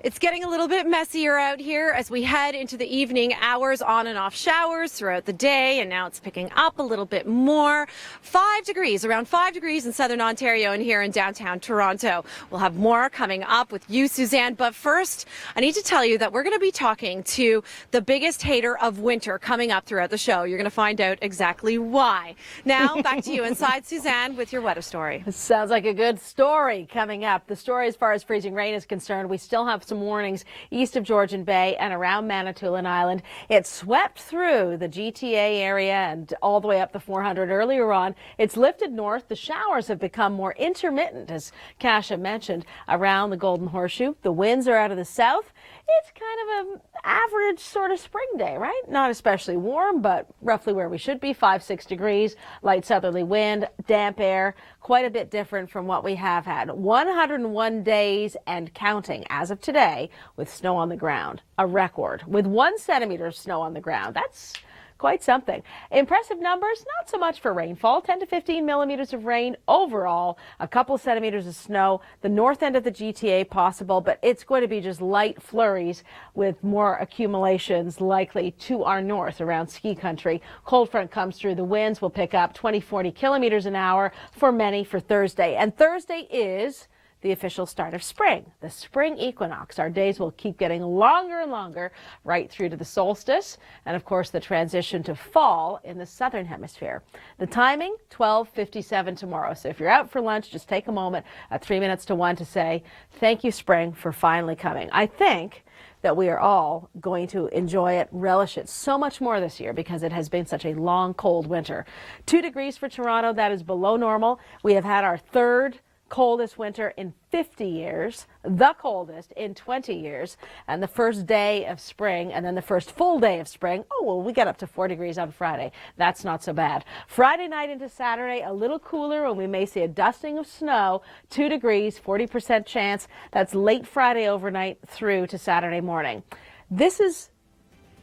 It's getting a little bit messier out here as we head into the evening hours, on and off showers throughout the day, and now it's picking up a little bit more. 5 degrees, around 5 degrees in southern Ontario and here in downtown Toronto. We'll have more coming up with you, Suzanne, but first, I need to tell you that we're going to be talking to the biggest hater of winter coming up throughout the show. You're going to find out exactly why. Now, back to you inside, Suzanne, with your weather story. Sounds like a good story coming up. The story as far as freezing rain is concerned, we still have some warnings east of Georgian Bay and around Manitoulin Island. It swept through the GTA area and all the way up the 400 earlier on. It's lifted north. The showers have become more intermittent, as Kasia mentioned, around the Golden Horseshoe. The winds are out of the south. It's kind of an average sort of spring day, right? Not especially warm, but roughly where we should be, 5-6 degrees, light southerly wind, damp air, quite a bit different from what we have had. 101 days and counting as of today with snow on the ground, a record with 1 centimeter of snow on the ground. That's quite something. Impressive numbers, not so much for rainfall, 10 to 15 millimeters of rain overall, a couple centimeters of snow, the north end of the GTA possible, but it's going to be just light flurries with more accumulations likely to our north around ski country. Cold front comes through, the winds will pick up 20-40 kilometers an hour for many for Thursday. And Thursday is the official start of spring, the spring equinox. Our days will keep getting longer and longer right through to the solstice and, of course, the transition to fall in the southern hemisphere. The timing, 12:57 tomorrow. So if you're out for lunch, just take a moment at 3 minutes to 1 to say, thank you, spring, for finally coming. I think that we are all going to enjoy it, relish it so much more this year because it has been such a long, cold winter. 2 degrees for Toronto, that is below normal. We have had our third coldest winter in 50 years, the coldest in 20 years, and the first day of spring, and then the first full day of spring. Oh, well, we get up to 4 degrees on Friday. That's not so bad. Friday night into Saturday, a little cooler, and we may see a dusting of snow, 2 degrees, 40% chance. That's late Friday overnight through to Saturday morning. This is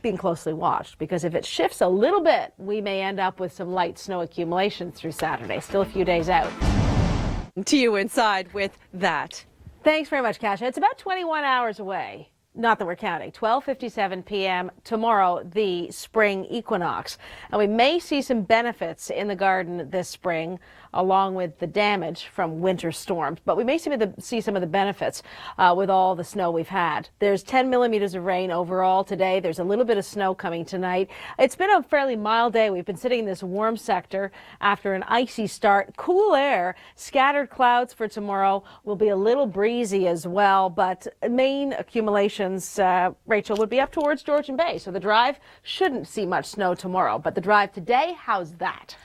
being closely watched because if it shifts a little bit, we may end up with some light snow accumulation through Saturday. Still a few days out. To you inside with that. Thanks very much, Kasia. It's about 21 hours away. Not that we're counting. 12:57 p.m. tomorrow, the spring equinox. And we may see some benefits in the garden this spring, along with the damage from winter storms. But we may see some of the benefits with all the snow we've had. There's 10 millimeters of rain overall today. There's a little bit of snow coming tonight. It's been a fairly mild day. We've been sitting in this warm sector after an icy start. Cool air, scattered clouds for tomorrow. Will be a little breezy as well, but main accumulation, Rachel, would be up towards Georgian Bay, so the drive shouldn't see much snow tomorrow. But the drive today, how's that?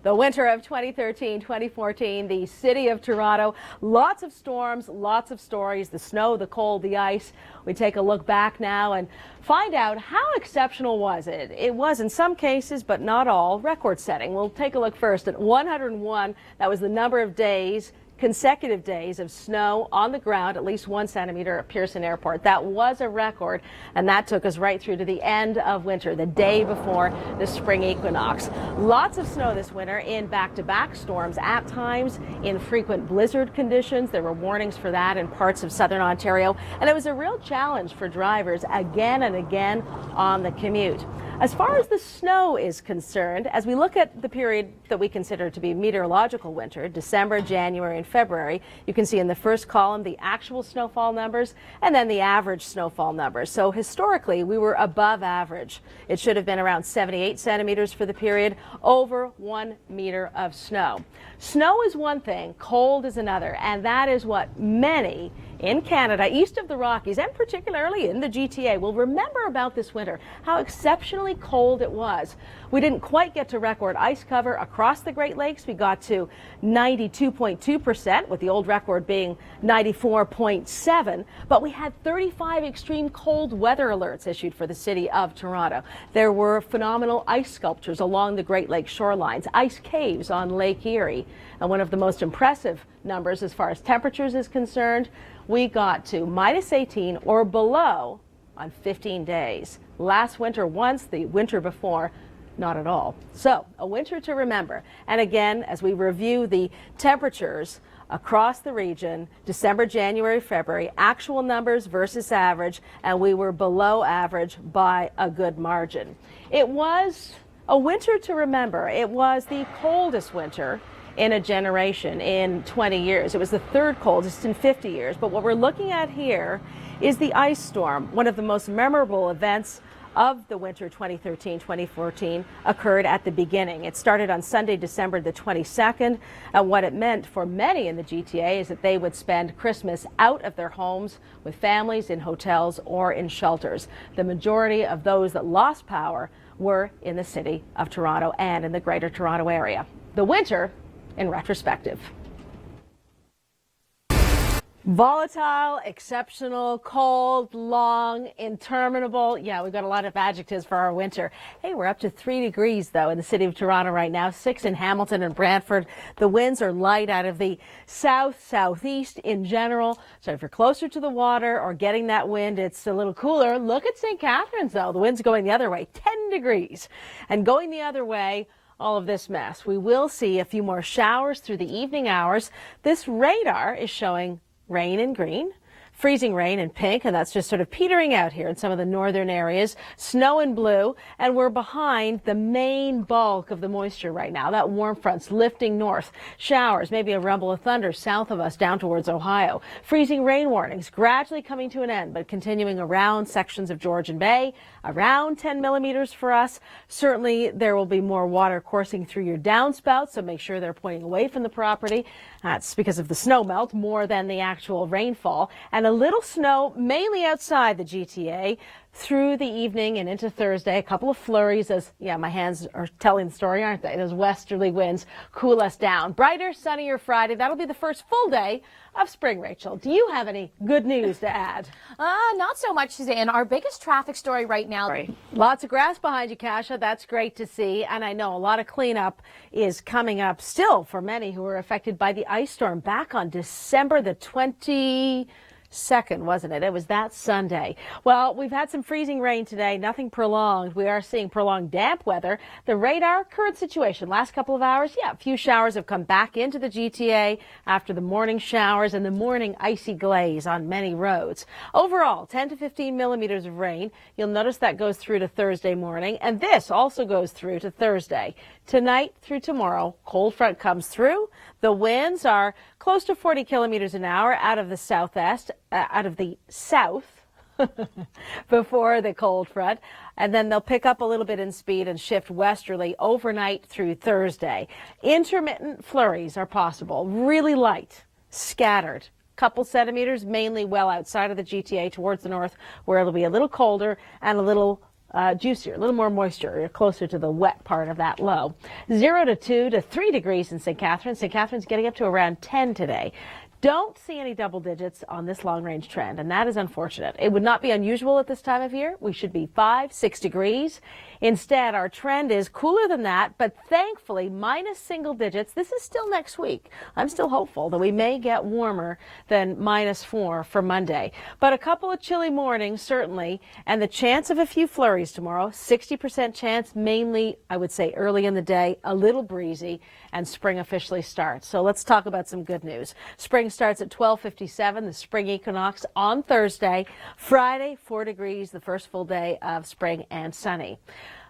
The winter of 2013-2014, the city of Toronto, lots of storms, lots of stories, the snow, the cold, the ice. We take a look back now and find out how exceptional was it. It was in some cases, but not all, record-setting. We'll take a look first at 101. That was the number of days, consecutive days of snow on the ground, at least 1 centimeter at Pearson Airport. That was a record, and that took us right through to the end of winter, the day before the spring equinox. Lots of snow this winter in back-to-back storms, at times in frequent blizzard conditions. There were warnings for that in parts of southern Ontario, and it was a real challenge for drivers again and again on the commute. As far as the snow is concerned, as we look at the period that we consider to be meteorological winter, December, January, and February, you can see in the first column the actual snowfall numbers and then the average snowfall numbers. So historically, we were above average. It should have been around 78 centimeters for the period, over 1 meter of snow. Snow is one thing, cold is another, and that is what many in Canada, east of the Rockies, and particularly in the GTA, will remember about this winter, how exceptionally cold it was. We didn't quite get to record ice cover across the Great Lakes. We got to 92.2%, with the old record being 94.7%, but we had 35 extreme cold weather alerts issued for the city of Toronto. There were phenomenal ice sculptures along the Great Lakes shorelines, ice caves on Lake Erie, and one of the most impressive numbers as far as temperatures is concerned, we got to -18 or below on 15 days. Last winter once, the winter before, not at all. So a winter to remember. And again, as we review the temperatures across the region, December, January, February, actual numbers versus average, and we were below average by a good margin. It was a winter to remember. It was the coldest winter in a generation, in 20 years. It was the third coldest in 50 years. But what we're looking at here is the ice storm. One of the most memorable events of the winter 2013-2014 occurred at the beginning. It started on Sunday, December the 22nd, and what it meant for many in the GTA is that they would spend Christmas out of their homes with families in hotels or in shelters. The majority of those that lost power were in the city of Toronto and in the Greater Toronto area. The winter in retrospective. Volatile, exceptional, cold, long, interminable. Yeah, we've got a lot of adjectives for our winter. Hey, we're up to 3 degrees, though, in the city of Toronto right now, 6 in Hamilton and Brantford. The winds are light out of the south, southeast in general. So if you're closer to the water or getting that wind, it's a little cooler. Look at St. Catharines, though. The wind's going the other way, 10 degrees. And going the other way, all of this mess. We will see a few more showers through the evening hours. This radar is showing rain in green, freezing rain in pink, and that's just sort of petering out here in some of the northern areas, snow in blue, and we're behind the main bulk of the moisture right now. That warm front's lifting north. Showers, maybe a rumble of thunder south of us down towards Ohio. Freezing rain warnings gradually coming to an end, but continuing around sections of Georgian Bay, around 10 millimeters for us. Certainly there will be more water coursing through your downspouts, so make sure they're pointing away from the property. That's because of the snow melt more than the actual rainfall. And a little snow mainly outside the GTA through the evening and into Thursday. A couple of flurries as, yeah, my hands are telling the story, aren't they? Those westerly winds cool us down. Brighter, sunnier Friday. That'll be the first full day of spring, Rachel. Do you have any good news to add? Not so much, Suzanne. Our biggest traffic story right now. Lots of grass behind you, Kasia. That's great to see. And I know a lot of cleanup is coming up still for many who were affected by the ice storm back on December the 22nd, wasn't it? It was that Sunday. Well, we've had some freezing rain today, nothing prolonged. We are seeing prolonged damp weather. The radar, current situation, last couple of hours, yeah, a few showers have come back into the GTA after the morning showers and the morning icy glaze on many roads. Overall, 10 to 15 millimeters of rain. You'll notice that goes through to Thursday morning, and this also goes through to Thursday. Tonight through tomorrow, cold front comes through. The winds are close to 40 kilometers an hour out of the south before the cold front, and then they'll pick up a little bit in speed and shift westerly overnight through Thursday. Intermittent flurries are possible, really light, scattered. Couple centimeters, mainly well outside of the GTA towards the north, where it'll be a little colder and a little juicier, a little more moisture. You're closer to the wet part of that low. 0 to 2 to 3 degrees in St. Catharines. St. Catharines getting up to around 10 today. Don't see any double digits on this long-range trend, and that is unfortunate. It would not be unusual at this time of year. We should be 5, 6 degrees. Instead, our trend is cooler than that, but thankfully minus single digits. This is still next week. I'm still hopeful that we may get warmer than -4 for Monday. But a couple of chilly mornings, certainly, and the chance of a few flurries tomorrow, 60% chance, mainly, I would say, early in the day, a little breezy, and spring officially starts. So let's talk about some good news. Spring starts at 12:57, the spring equinox on Thursday. Friday, 4 degrees, the first full day of spring and sunny.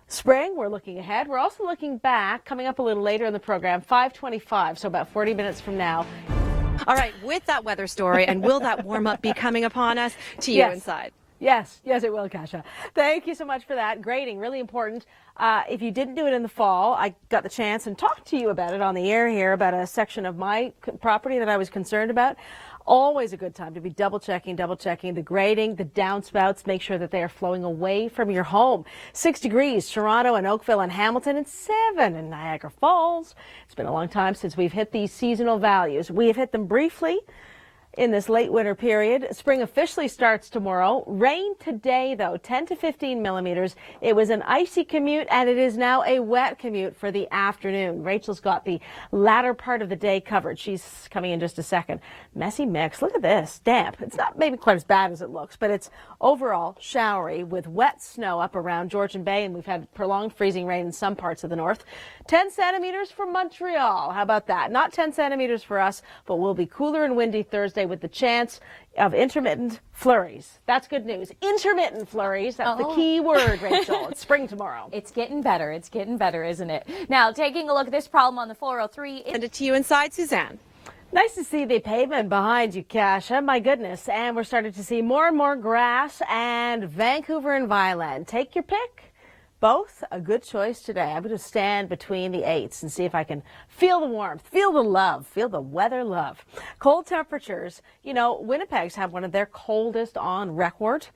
Spring, we're looking ahead. We're also looking back, coming up a little later in the program, 5:25, so about 40 minutes from now. All right, with that weather story, and will that warm up be coming upon us? To you inside. Yes, it will, Kasia. Thank you so much for that. Grading, really important. If you didn't do it in the fall, I got the chance and talked to you about it on the air here about a section of my property that I was concerned about. Always a good time to be double checking the grading, the downspouts, make sure that they are flowing away from your home. 6 degrees, Toronto and Oakville and Hamilton, and 7 in Niagara Falls. It's been a long time since we've hit these seasonal values. We have hit them briefly in this late winter period. Spring officially starts tomorrow. Rain today, though, 10 to 15 millimeters. It was an icy commute, and it is now a wet commute for the afternoon. Rachel's got the latter part of the day covered. She's coming in just a second. Messy mix. Look at this. Damp. It's not maybe quite as bad as it looks, but it's overall showery with wet snow up around Georgian Bay, and we've had prolonged freezing rain in some parts of the north. 10 centimeters for Montreal. How about that? Not 10 centimeters for us, but we'll be cooler and windy Thursday with the chance of intermittent flurries. That's good news. Intermittent flurries. That's the key word, Rachel. It's spring tomorrow. It's getting better. It's getting better, isn't it? Now, taking a look at this problem on the 403. Send it to you inside, Suzanne. Nice to see the pavement behind you, Kasia. My goodness. And we're starting to see more and more grass and Vancouver and Vineland. Take your pick. Both a good choice today. I'm going to stand between the 8s and see if I can feel the warmth, feel the love, feel the weather love. Cold temperatures. You know, Winnipeg's had one of their coldest on record,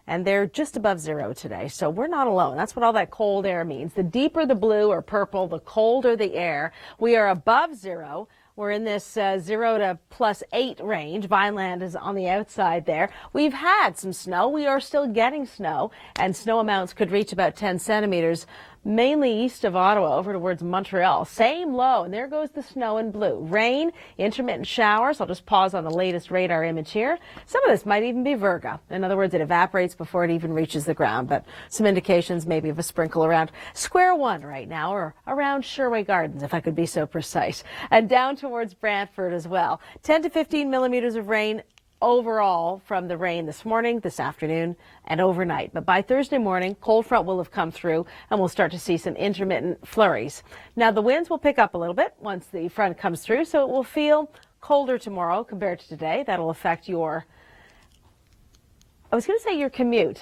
and they're just above zero today. So we're not alone. That's what all that cold air means. The deeper the blue or purple, the colder the air. We are above zero. We're in this 0 to +8 range. Vineland is on the outside there. We've had some snow. We are still getting snow, and snow amounts could reach about 10 centimeters, mainly east of Ottawa over towards Montreal. Same low, and there goes the snow in blue. Rain, intermittent showers. I'll just pause on the latest radar image here. Some of this might even be virga. In other words, it evaporates before it even reaches the ground, but some indications maybe of a sprinkle around Square One right now, or around Sherway Gardens, if I could be so precise, and down towards Brantford as well. 10 to 15 millimeters of rain overall from the rain this morning, this afternoon, and overnight. But by Thursday morning, cold front will have come through, and we'll start to see some intermittent flurries. Now, the winds will pick up a little bit once the front comes through, so it will feel colder tomorrow compared to today. That'll affect your, I was going to say your commute.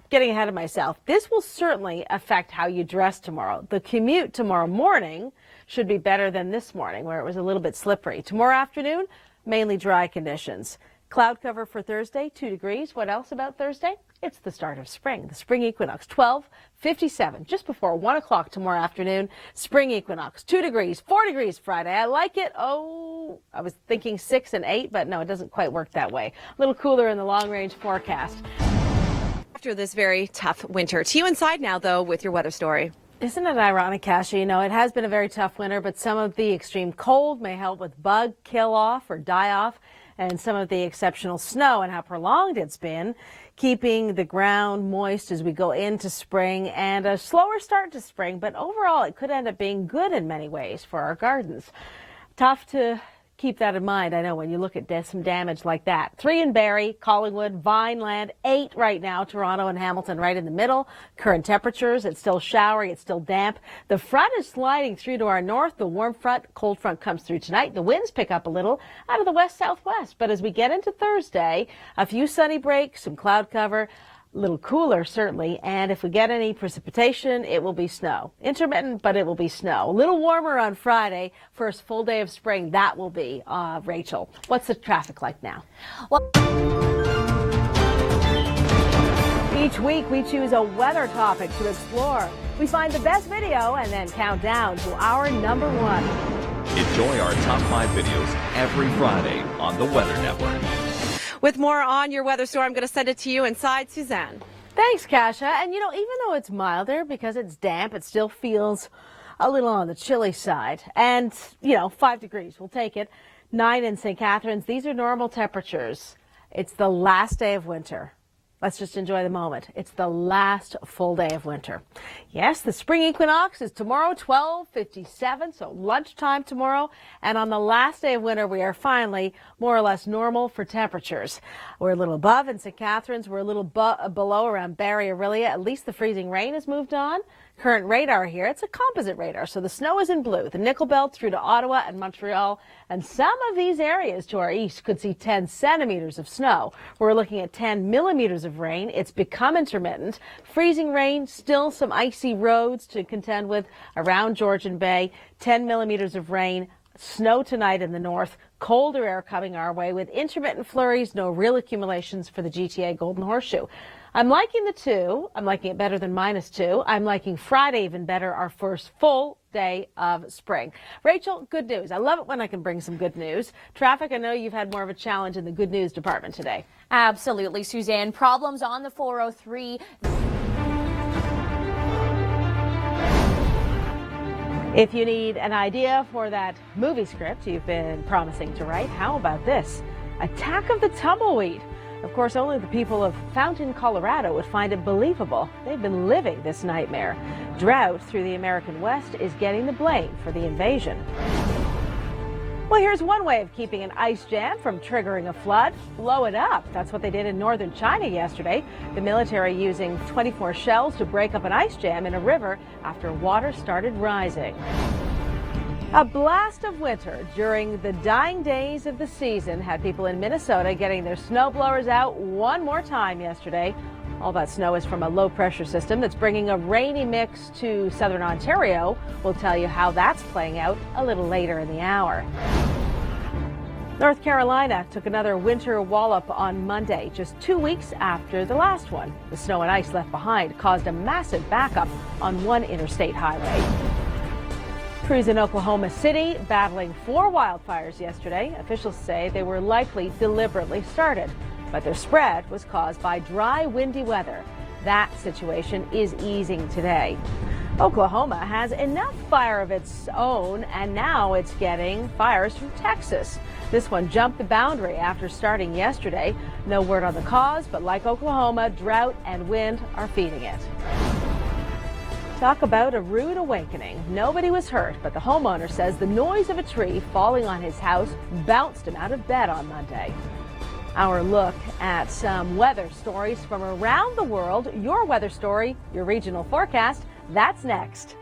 Getting ahead of myself. This will certainly affect how you dress tomorrow. The commute tomorrow morning should be better than this morning, where it was a little bit slippery. Tomorrow afternoon, mainly dry conditions. Cloud cover for Thursday, 2 degrees. What else about Thursday? It's the start of spring, the spring equinox, 12:57, just before 1 o'clock tomorrow afternoon. Spring equinox, 2 degrees, 4 degrees Friday. I like it. Oh, I was thinking 6 and 8, but no, it doesn't quite work that way. A little cooler in the long-range forecast. After this very tough winter. To you inside now, though, with your weather story. Isn't it ironic, Kasia? You know, it has been a very tough winter, but some of the extreme cold may help with bug kill off or die off, and some of the exceptional snow and how prolonged it's been, keeping the ground moist as we go into spring, and a slower start to spring, but overall it could end up being good in many ways for our gardens. Tough to keep that in mind, I know, when you look at some damage like that. 3 in Barrie, Collingwood, Vineland, 8 right now, Toronto and Hamilton right in the middle. Current temperatures, it's still showery, it's still damp. The front is sliding through to our north. The warm front, cold front comes through tonight. The winds pick up a little out of the west-southwest. But as we get into Thursday, a few sunny breaks, some cloud cover, a little cooler, certainly, and if we get any precipitation, it will be snow. Intermittent, but it will be snow. A little warmer on Friday, first full day of spring, that will be. Rachel, what's the traffic like now? Well, each week, we choose a weather topic to explore. We find the best video and then count down to our number 1. Enjoy our top 5 videos every Friday on the Weather Network. With more on your weather story, I'm going to send it to you inside, Suzanne. Thanks, Kasia. And, you know, even though it's milder because it's damp, it still feels a little on the chilly side. And, you know, 5 degrees, we'll take it. 9 in St. Catharines. These are normal temperatures. It's the last day of winter. Let's just enjoy the moment. It's the last full day of winter. Yes, the spring equinox is tomorrow, 12:57, so lunchtime tomorrow. And on the last day of winter, we are finally more or less normal for temperatures. We're a little above in St. Catharines. We're a little below around Barrie, Aurelia. At least the freezing rain has moved on. Current radar here, it's a composite radar, so the snow is in blue. The nickel belt through to Ottawa and Montreal, and some of these areas to our east could see 10 centimeters of snow. We're looking at 10 millimeters of rain. It's become intermittent. Freezing rain, still some icy roads to contend with around Georgian Bay. 10 millimeters of rain Snow tonight in the north, colder air coming our way with intermittent flurries, no real accumulations for the GTA Golden Horseshoe. I'm liking the 2. I'm liking it better than -2. I'm liking Friday even better, our first full day of spring. Rachel, good news. I love it when I can bring some good news. Traffic, I know you've had more of a challenge in the good news department today. Absolutely, Suzanne. Problems on the 403. If you need an idea for that movie script you've been promising to write, how about this? Attack of the Tumbleweed. Of course, only the people of Fountain, Colorado would find it believable. They've been living this nightmare. Drought through the American West is getting the blame for the invasion. Well, here's one way of keeping an ice jam from triggering a flood. Blow it up. That's what they did in northern China yesterday. The military using 24 shells to break up an ice jam in a river after water started rising. A blast of winter during the dying days of the season had people in Minnesota getting their snowblowers out one more time yesterday. All that snow is from a low-pressure system that's bringing a rainy mix to southern Ontario. We'll tell you how that's playing out a little later in the hour. North Carolina took another winter wallop on Monday, just 2 weeks after the last one. The snow and ice left behind caused a massive backup on one interstate highway. Crews in Oklahoma City battling 4 wildfires yesterday. Officials say they were likely deliberately started, but their spread was caused by dry, windy weather. That situation is easing today. Oklahoma has enough fire of its own, and now it's getting fires from Texas. This one jumped the boundary after starting yesterday. No word on the cause, but like Oklahoma, drought and wind are feeding it. Talk about a rude awakening. Nobody was hurt, but the homeowner says the noise of a tree falling on his house bounced him out of bed on Monday. Our look at some weather stories from around the world. Your weather story, your regional forecast, that's next.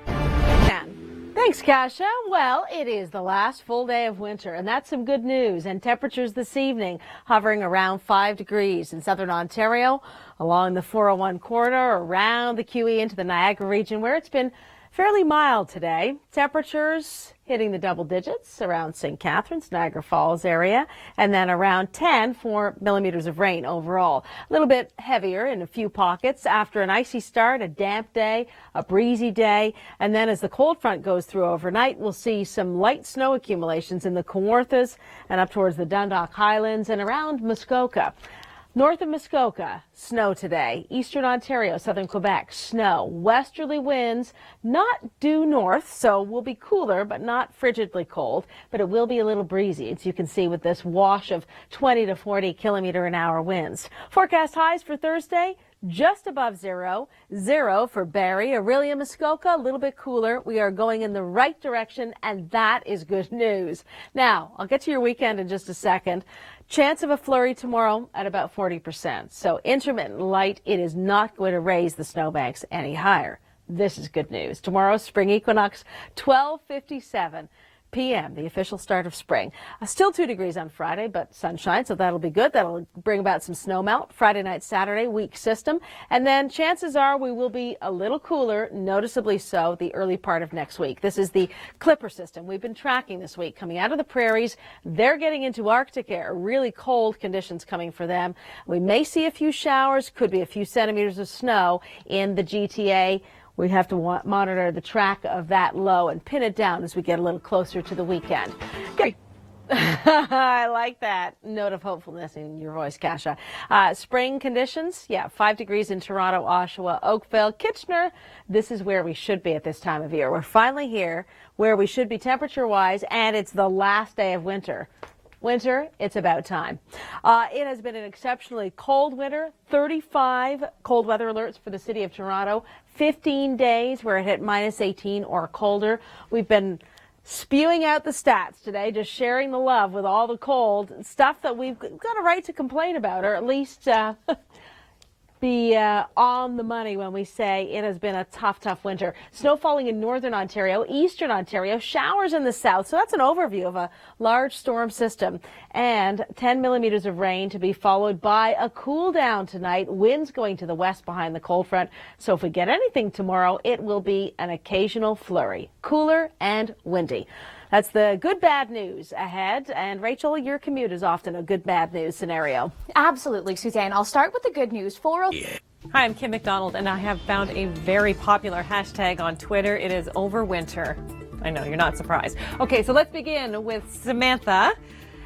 Thanks, Kasia. Well, it is the last full day of winter, and that's some good news. And temperatures this evening hovering around 5 degrees in southern Ontario, along the 401 corridor, around the QE into the Niagara region, where it's been fairly mild today. Temperatures hitting the double digits around St. Catharines, Niagara Falls area, and then around 10 for millimeters of rain overall. A little bit heavier in a few pockets after an icy start, a damp day, a breezy day, and then as the cold front goes through overnight, we'll see some light snow accumulations in the Kawarthas and up towards the Dundalk Highlands and around Muskoka. North of Muskoka, snow today. Eastern Ontario, southern Quebec, snow. Westerly winds, not due north, so will be cooler, but not frigidly cold. But it will be a little breezy, as you can see with this wash of 20 to 40 kilometer-an-hour winds. Forecast highs for Thursday, just above zero. 0 for Barrie, Orillia, Muskoka, a little bit cooler. We are going in the right direction, and that is good news. Now, I'll get to your weekend in just a second. Chance of a flurry tomorrow at about 40%. So intermittent light, it is not going to raise the snowbanks any higher. This is good news. Tomorrow's spring equinox, 12:57 p.m., the official start of spring. Still 2 degrees on Friday, but sunshine, so that'll be good. That'll bring about some snow melt. Friday night, Saturday, weak system. And then chances are we will be a little cooler, noticeably so, the early part of next week. This is the Clipper system we've been tracking this week. Coming out of the prairies, they're getting into Arctic air. Really cold conditions coming for them. We may see a few showers, could be a few centimeters of snow in the GTA. We have to monitor the track of that low and pin it down as we get a little closer to the weekend. I like that note of hopefulness in your voice, Kasia. Spring conditions, 5 degrees in Toronto, Oshawa, Oakville, Kitchener. This is where we should be at this time of year. We're finally here where we should be temperature-wise, and it's the last day of winter. Winter, it's about time. It has been an exceptionally cold winter. 35 cold weather alerts for the city of Toronto. 15 days where it hit -18 or colder. We've been spewing out the stats today, just sharing the love with all the cold stuff that we've got a right to complain about, or at least be on the money when we say it has been a tough winter. Snow falling in northern Ontario, eastern Ontario, showers in the south. So that's an overview of a large storm system, and 10 millimeters of rain to be followed by a cool down tonight. Winds going to the west behind the cold front. So if we get anything tomorrow, it will be an occasional flurry. Cooler and windy. That's the good bad news ahead. And Rachel, your commute is often a good bad news scenario. Absolutely, Suzanne. I'll start with the good news. Hi, I'm Kim McDonald, and I have found a very popular hashtag on Twitter. It is overwinter. I know, you're not surprised. Okay, so let's begin with Samantha.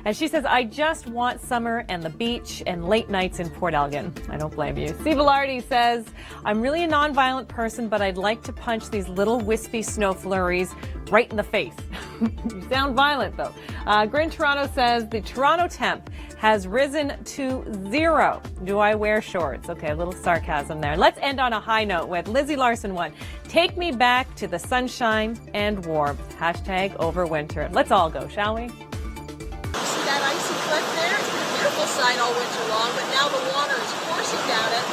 And she says, I just want summer and the beach and late nights in Port Elgin. I don't blame you. Steve Velarde says, I'm really a nonviolent person, but I'd like to punch these little wispy snow flurries right in the face. You sound violent, though. Grin Toronto says, the Toronto temp has risen to 0. Do I wear shorts? Okay, a little sarcasm there. Let's end on a high note with Lizzie Larson one. Take me back to the sunshine and warmth. Hashtag overwinter. Let's all go, shall we? See that icy cliff there? It's been a beautiful sight all winter long, but now the water is coursing down it.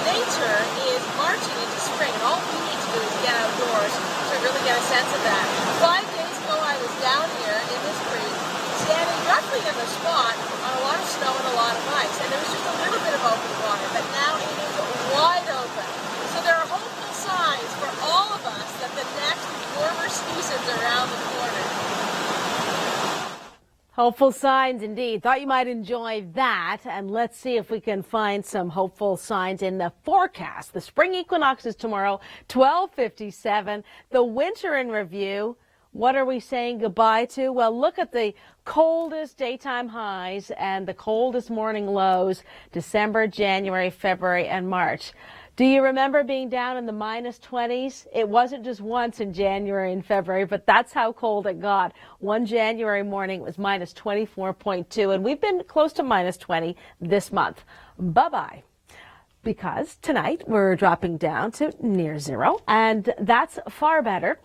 Nature is marching into spring, and all we need to do is get outdoors to really get a sense of that. 5 days ago, I was down here in this creek, standing roughly in the spot on a lot of snow and a lot of ice, and there was just a little bit of open water, but now it is wide open. So there are hopeful signs for all of us that the next warmer season's around the corner. Hopeful signs indeed. Thought you might enjoy that. And let's see if we can find some hopeful signs in the forecast. The spring equinox is tomorrow, 12:57. The winter in review. What are we saying goodbye to? Well, look at the coldest daytime highs and the coldest morning lows, December, January, February, and March. Do you remember being down in the minus 20s? It wasn't just once in January and February, but that's how cold it got. One January morning it was minus 24.2, and we've been close to minus 20 this month. Bye-bye. Because tonight we're dropping down to near 0, and that's far better.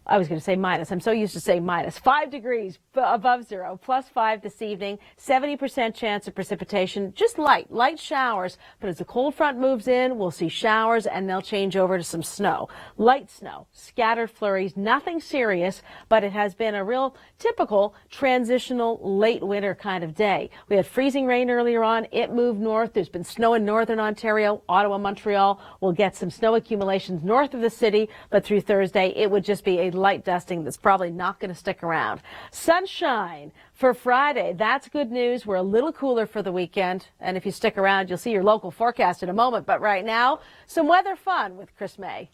I'm so used to saying minus. 5 degrees above 0, plus 5 this evening, 70% chance of precipitation, just light showers. But as the cold front moves in, we'll see showers and they'll change over to some snow. Light snow, scattered flurries, nothing serious, but it has been a real typical transitional late winter kind of day. We had freezing rain earlier on. It moved north. There's been snow in northern Ontario, Ottawa, Montreal. We'll get some snow accumulations north of the city, but through Thursday, it would just be a light dusting that's probably not going to stick around. Sunshine for Friday. That's good news. We're a little cooler for the weekend. And if you stick around, you'll see your local forecast in a moment. But right now, some weather fun with Chris May.